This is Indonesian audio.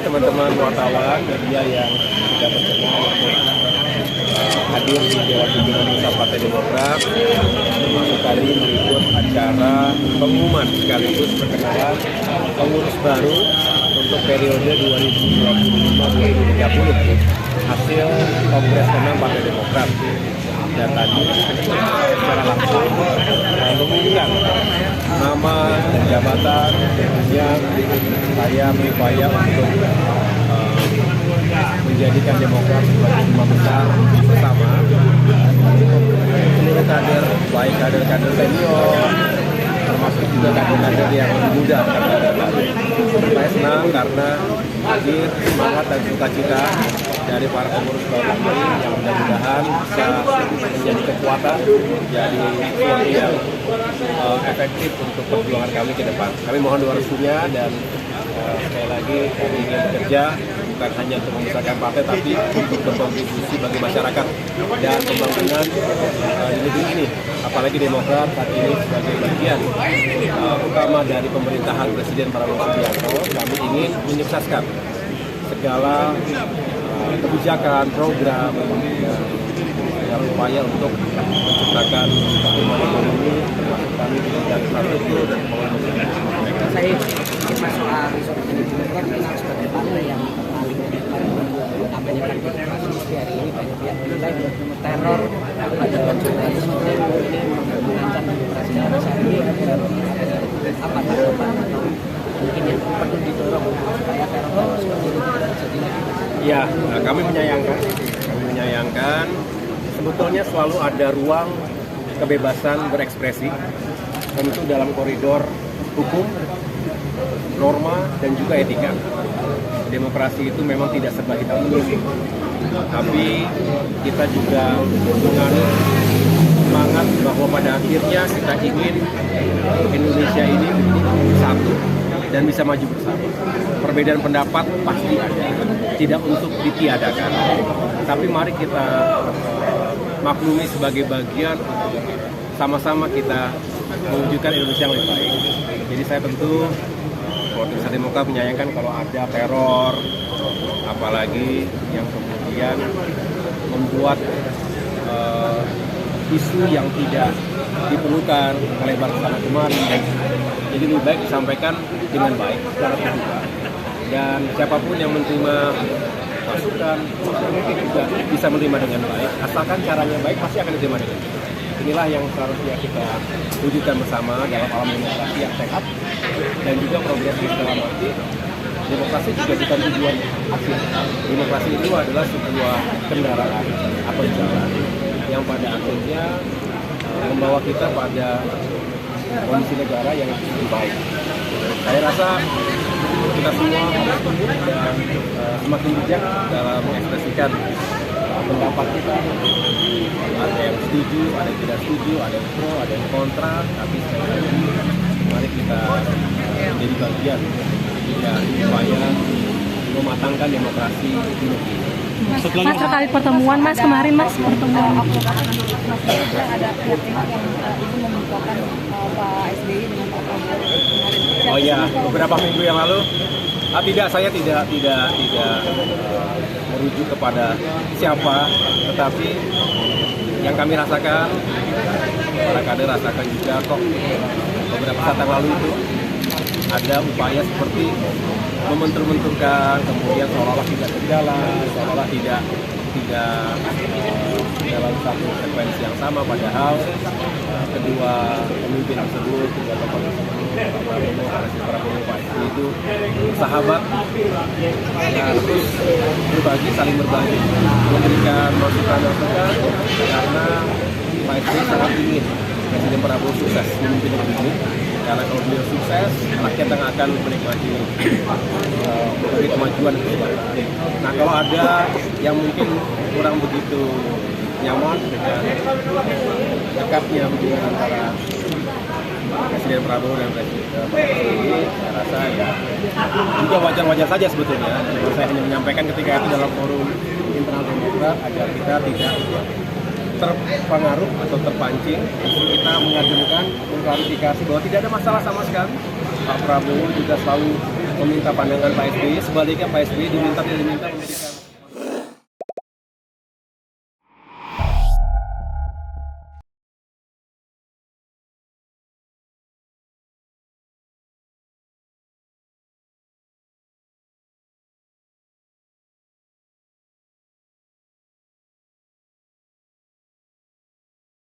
teman-teman wartawan media yang sudah berkenan untuk hadir di Dewan Pimpinan Pusat Partai Demokrat, termasuk tadi meliput acara pengumuman sekaligus perkenalan pengurus baru untuk periode 2025-2030 hasil Kongres ke-6 Partai Demokrat. Dan tadi secara langsung mengumumkan nama dan jabatan yang saya berupaya untuk menjadikan Demokrat sebagai rumah besar bersama seluruh kader, baik kader-kader senior, termasuk juga kader-kader yang lebih muda. Saya senang karena hadir semangat dan sukacita dari para pengurus baru ini yang mudah-mudahan bisa menjadi kekuatan, jadi sesuatu yang efektif untuk perjuangan kami ke depan. Kami mohon doa restunya dan sekali lagi kami ingin bekerja bukan hanya untuk membesarkan partai tapi untuk berkontribusi bagi masyarakat dan pembangunan di negeri ini. Apalagi Demokrat saat ini sebagai bagian utama dari pemerintahan Presiden Prabowo Subianto, kami ingin menyukseskan segala kebijakan, program, dalam upaya untuk menciptakan pertumbuhan ekonomi, termasuk kami di bidang infrastruktur dan pembangunan. Saya ingin masuk ke Demokrat dikenal sebagai partai yang paling namanya demokrasi hari ini banyak yang menilai teror ada jurnalisme ini mengancam demokrasi Indonesia ini apa tanggapan atau mungkin yang perlu didorong supaya teror seperti ini tidak terjadi lagi? Ya, kami menyayangkan sebetulnya selalu ada ruang kebebasan berekspresi tentu dalam koridor hukum, norma, dan juga etika. Demokrasi itu memang tidak serba hitam putih, tapi kita juga menganut semangat bahwa pada akhirnya kita ingin Indonesia ini satu dan bisa maju bersama. Perbedaan pendapat pasti ada, tidak untuk ditiadakan, tapi mari kita maklumi sebagai bagian sama-sama kita mewujudkan Indonesia yang lebih baik. Jadi saya tentu Partai Demokrat menyayangkan kalau ada teror, apalagi yang kemudian membuat isu yang tidak diperlukan melebar ke sana kemari. Jadi lebih baik disampaikan dengan baik secara terbuka. Dan siapapun yang menerima masukan juga bisa menerima dengan baik. Asalkan caranya baik pasti akan diterima dengan baik. Inilah yang seharusnya kita wujudkan bersama dalam alam demokrasi yang sehat dan juga progresif dalam arti demokrasi juga bukan tujuan akhir. Demokrasi itu adalah sebuah kendaraan atau jalan yang pada akhirnya membawa kita pada kondisi negara yang lebih baik. Saya rasa kita semua harus tumbuh dan semakin bijak dalam mengekspresikan pendapat kita. Ada yang setuju, ada yang tidak setuju, ada yang pro, ada yang kontra, tapi sekali lagi mari kita menjadi bagian dari upaya mematangkan demokrasi di negeri. Mas, terkait pertemuan Mas kemarin Mas pertemuan yang ada pihak yang itu membukakan Pak SBY dengan Pak Prabowo. Oh ya, beberapa minggu yang lalu tidak, saya tidak merujuk kepada siapa, tetapi yang kami rasakan, para kader rasakan juga kok beberapa saat yang lalu itu ada upaya seperti mementur-menturkan, kemudian seolah-olah tidak berjalan, seolah-olah tidak dalam satu frekuensi yang sama, padahal kedua pemimpin tersebut, kedua tokoh tersebut, Pak Prabowo, Presiden Prabowo, Pak SBY itu sahabat, terus berbagi, saling berbagi, memberikan masukan-masukan karena Pak SBY sangat ingin Presiden Prabowo sukses memimpin negeri ini. Karena kalau beliau sukses, rakyat yang akan menikmati berbagai kemajuan. Nah, kalau ada yang mungkin kurang begitu nyaman dengan dekatnya hubungan antara Presiden Prabowo dan Presiden SBY, saya rasa ya juga wajar-wajar saja sebetulnya. Saya hanya menyampaikan ketika itu dalam forum internal Demokrat agar kita tidak terpengaruh atau terpancing, kita mengagumkan, mengklarifikasi bahwa tidak ada masalah sama sekali Pak Prabowo juga selalu meminta pandangan Pak SBY, sebaliknya Pak SBY diminta memberikan